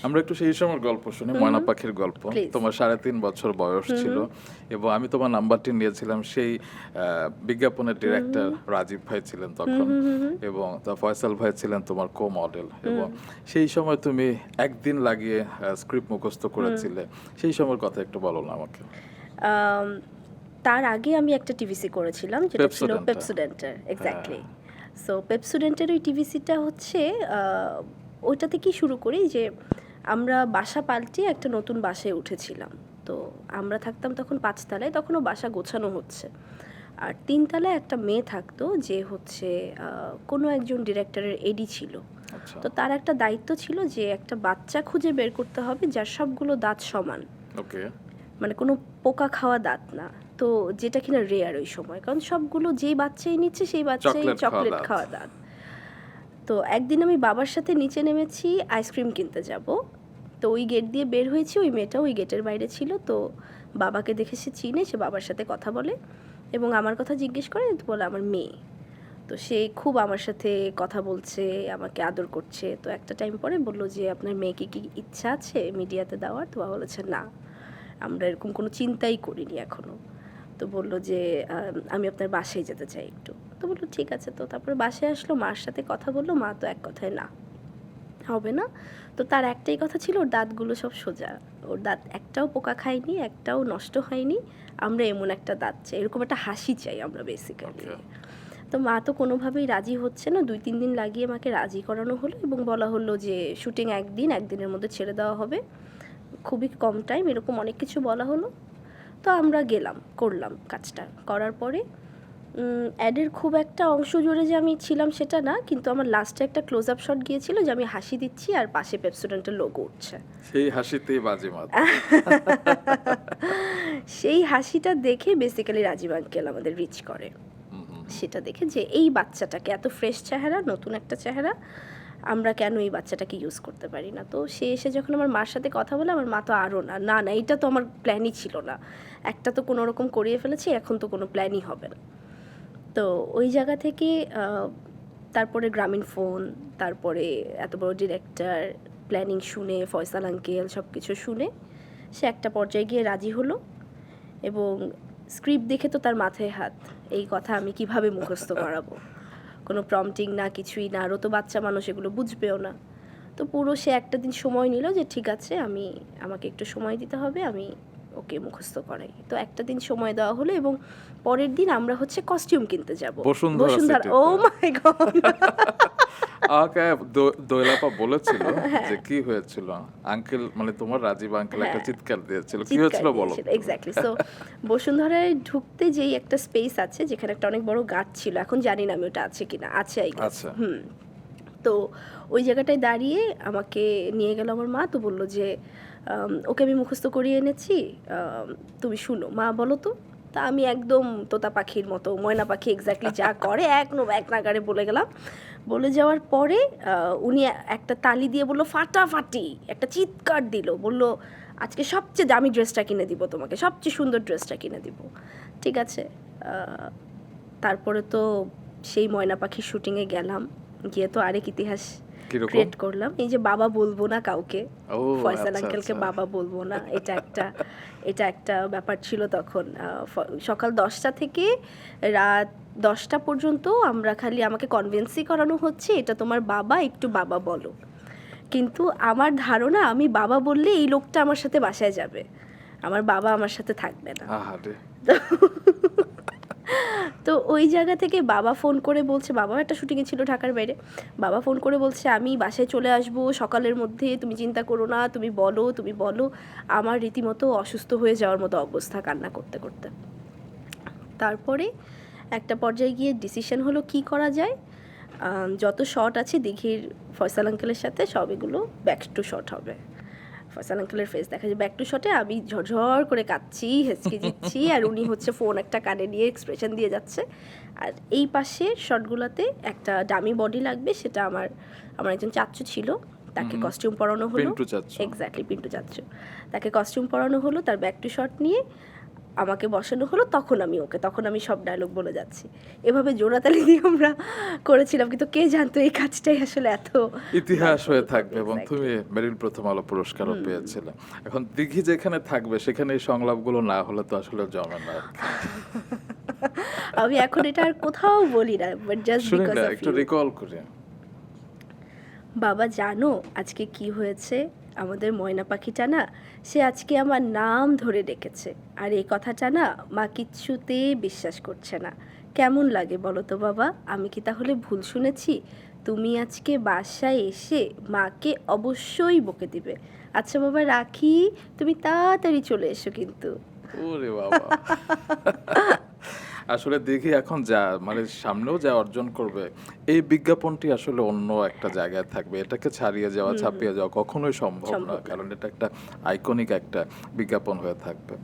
আমরা একটু সেই সময়ের গল্প শুনি, ময়না পাখির গল্প। তোমার 3.5 বছর বয়স ছিল এবং আমি তোমার নাম্বারটি নিয়েছিলাম। সেই বিজ্ঞাপনের ডিরেক্টর রাজীব ভাই ছিলেন তখন এবং ফয়সাল ভাই ছিলেন তোমার কো মডেল এবং সেই সময় তুমি একদিন লাগিয়ে স্ক্রিপ্ট মুখস্থ করেছিলে। সেই সময়ের কথা একটু বলো না আমাকে। তার আগে আমি একটা টিভিসি করেছিলাম যেটা ছিল পেপসোডেন্টের, এক্স্যাক্টলি। সো পেপসোডেন্টের ওই টিভিসিটা হচ্ছে ওইটা থেকেই শুরু করি যে আমরা বাসা পাল্টে একটা নতুন বাসায় উঠেছিলাম। তো আমরা থাকতাম তখন 5 তলায়, তখনও বাসা গোছানো হচ্ছে। আর 3 তলায় একটা মেয়ে থাকতো যে হচ্ছে কোনো একজন ডিরেক্টরের এডি ছিল। তো তার একটা দায়িত্ব ছিল যে একটা বাচ্চা খুঁজে বের করতে হবে যার সবগুলো দাঁত সমান, মানে কোনো পোকা খাওয়া দাঁত না। তো যেটা কিনা রেয়ার ওই সময়, কারণ সবগুলো যেই বাচ্চাই নিচ্ছে সেই বাচ্চাই চকলেট খাওয়া দাঁত। তো একদিন আমি বাবার সাথে নিচে নেমেছি আইসক্রিম কিনতে যাব। তো ওই গেট দিয়ে বের হয়েছি, ওই মেয়েটা ওই গেটের বাইরে ছিল। তো বাবাকে দেখে সে চিনে, সে বাবার সাথে কথা বলে এবং আমার কথা জিজ্ঞেস করে, তো বলে আমার মেয়ে। তো সে খুব আমার সাথে কথা বলছে, আমাকে আদর করছে। তো একটা টাইম পরে বললো যে আপনার মেয়েকে কি ইচ্ছা আছে মিডিয়াতে দেওয়ার? তো বাবা বলেছে না, আমরা এরকম কোনো চিন্তাই করিনি এখনও। তো বললো যে আমি আপনার বাসায় যেতে চাই একটু। তো বললো ঠিক আছে। তো তারপরে বাসায় আসলো, মার সাথে কথা বললো। মা তো এক কথায় না, হবে না। তো তার একটাই কথা ছিল, ওর দাঁতগুলো সব সোজা, ওর দাঁত একটাও পোকা খায়নি, একটাও নষ্ট হয়নি, আমরা এমন একটা দাঁত চাই, এরকম একটা হাসি চাই আমরা বেসিক্যালি। তো মা তো কোনোভাবেই রাজি হচ্ছে না। 2-3 দিন লাগিয়ে মাকে রাজি করানো হলো এবং বলা হলো যে শুটিং একদিনের মধ্যে ছেড়ে দেওয়া হবে, খুবই কম টাইম, এরকম অনেক কিছু বলা হলো। তো আমরা গেলাম, করলাম কাজটা। করার পরে অ্যাডের খুব একটা অংশ জুড়ে যে আমি ছিলাম সেটা না, কিন্তু আমার লাস্টে একটা ক্লোজ আপ শট গিয়েছিল যে আমি হাসি দিচ্ছি আর পাশে পেপসোডেন্টের লোগো উঠছে। সেই হাসিতেই বাজিমাত। সেই হাসিটা দেখে বেসিক্যালি রাজীব আঙ্কেল আমাদের রিচ করে। সেটা দেখে যে এই বাচ্চাটাকে, এত ফ্রেশ চেহারা, নতুন একটা চেহারা, আমরা কেন এই বাচ্চাটাকে ইউজ করতে পারি না। তো সে এসে যখন আমার মার সাথে কথা বলে, আমার মা তো আরও না, এইটা তো আমার প্ল্যানই ছিল না, একটা তো কোনো রকম করিয়ে ফেলেছি, এখন তো কোনো প্ল্যানই হবে না। তো ওই জায়গা থেকে তারপরে গ্রামীণ ফোন, তারপরে এত বড় ডিরেক্টর, প্ল্যানিং শুনে, ফয়সাল আঙ্কেল সব কিছু শুনে সে একটা পর্যায়ে গিয়ে রাজি হলো। এবং স্ক্রিপ্ট দেখে তো তার মাথায় হাত, এই কথা আমি কিভাবে মুখস্থ করাবো, কোনো প্রম্পটিং না, কিছুই না, আরও তো বাচ্চা মানুষ, এগুলো বুঝবেও না। তো পুরো সে একটা দিন সময় নিল যে ঠিক আছে, আমাকে একটু সময় দিতে হবে, আমি ওকে মুখস্থ করাই। তো একটা দিন সময় দেওয়া হলো এবং পরের দিন আমরা হচ্ছে কস্টিউম কিনতে যাব বসুন্ধরা। ও মাই গড, আমাকে দোয়েলাপা বলেছিল যে কি হয়েছিল, আঙ্কেল মানে তোমার রাজীব আঙ্কেল একটা চিৎকার দিয়েছিল, কি হয়েছিল বলো। এক্স্যাক্টলি। সো বসুন্ধরায় ঢুকতে যেই একটা স্পেস আছে যেখানে একটা অনেক বড় গাছ ছিল, এখন জানি না আমি ওটা আছে কিনা, আছে আই গেস। তো ওই জায়গাটায় দাঁড়িয়ে আমাকে নিয়ে গেল আমার মা। তো বললো যে ওকে আমি মুখস্থ করিয়ে এনেছি, তুমি শুনো। মা বলো তো। তা আমি একদম তোতা পাখির মতো, ময়না পাখি এক্স্যাক্টলি যা করে এক নাগারে বলে গেলাম। বলে যাওয়ার পরে উনি একটা তালি দিয়ে বললো ফাটাফাটি, একটা চিৎকার দিল, বললো আজকে সবচেয়ে দামি ড্রেসটা কিনে দিব তোমাকে, সবচেয়ে সুন্দর ড্রেসটা কিনে দিব। ঠিক আছে। তারপরে তো সেই ময়না পাখির শুটিংয়ে গেলাম, গিয়ে তো আরেক ইতিহাস ক্রিয়েট করলাম। এই যে বাবা বলবো না কাউকে, ফয়সাল আঙ্কেলকে বাবা বলবো না, এটা একটা ব্যাপার ছিল তখন। সকাল 10টা থেকে রাত 10টা পর্যন্ত আমরা খালি, আমাকে কনভিন্সই করানো হচ্ছে এটা তোমার বাবা, একটু বাবা বলো। কিন্তু আমার ধারণা আমি বাবা বললে এই লোকটা আমার সাথে বাসায় যাবে, আমার বাবা আমার সাথে থাকবে না। তো ওই জায়গা থেকে বাবা ফোন করে বলছে, বাবা একটা শুটিংয়ে ছিল ঢাকার বাইরে, বাবা ফোন করে বলছে আমি বাসায় চলে আসবো সকালের মধ্যে, তুমি চিন্তা করো না, তুমি বলো। আমার রীতিমতো অসুস্থ হয়ে যাওয়ার মতো অবস্থা, কান্না করতে করতে। তারপরে একটা পর্যায়ে গিয়ে ডিসিশন হলো কি করা যায়। যত শট আছে দিঘির ফয়সাল আঙ্কেলের সাথে সব এগুলো ব্যাক টু শট হবে, ফয়সাল আঙ্কেলের ফেস দেখা যায় ব্যাক টু শটে, আমি ঝরঝর করে কাঁদছি, হেঁচকে দিচ্ছি, আর উনি হচ্ছে ফোন একটা কানে নিয়ে এক্সপ্রেশন দিয়ে যাচ্ছে। আর এই পাশে শটগুলোতে একটা ডামি বডি লাগবে, সেটা আমার একজন চাচ্চু ছিল, তাকে কস্টিউম পরানো হলো। এক্স্যাক্টলি, পিন্টু চাচ্চু, তাকে কস্টিউম পরানো হলো। তার ব্যাক টু শট নিয়ে আমাকে বসানো হলো, তখন আমি সব ডায়লগ বলে যাচ্ছি। এভাবে জোড়াতালি দিয়ে আমরা করেছিলাম, কিন্তু কে জানতো এই কাজটাই আসলে এত ইতিহাস হয়ে থাকবে। এবং Exactly. তুমি মেরিল প্রথম আলো পুরস্কারও পেয়েছিলে। এখন দিঘি যেখানে থাকবে সেখানে এই সংলাপগুলো না হলে তো আসলে জমে না। আমি এখন এটা আর কোথাও বলি না, বাট জাস্ট শুনি বিকজ না, অফ একটু রিকল করি। বাবা জানো আজকে কি হয়েছে? আমাদের ময়না পাখিটা না, সে আজকে আমার নাম ধরে ডেকেছে, আর এই কথাটা না মা কিচ্ছুতেই বিশ্বাস করছে না। কেমন লাগে বলো তো বাবা? আমি কি তাহলে ভুল শুনেছি? তুমি আজকে বাসায় এসে মাকে অবশ্যই বকে দিবে। আচ্ছা বাবা রাখি, তুমি তাড়াতাড়ি চলে এসো কিন্তু। ওরে বাবা! আসলে দেখি এখন যা মানে সামনেও যা অর্জন করবে, এই বিজ্ঞাপনটি আসলে অন্য একটা জায়গায় থাকবে। এটাকে ছাড়িয়ে যাওয়া, ছাপিয়ে যাওয়া কখনোই সম্ভব না। সম্ভব না। কারণ এটা একটা আইকনিক একটা বিজ্ঞাপন হয়ে থাকবে।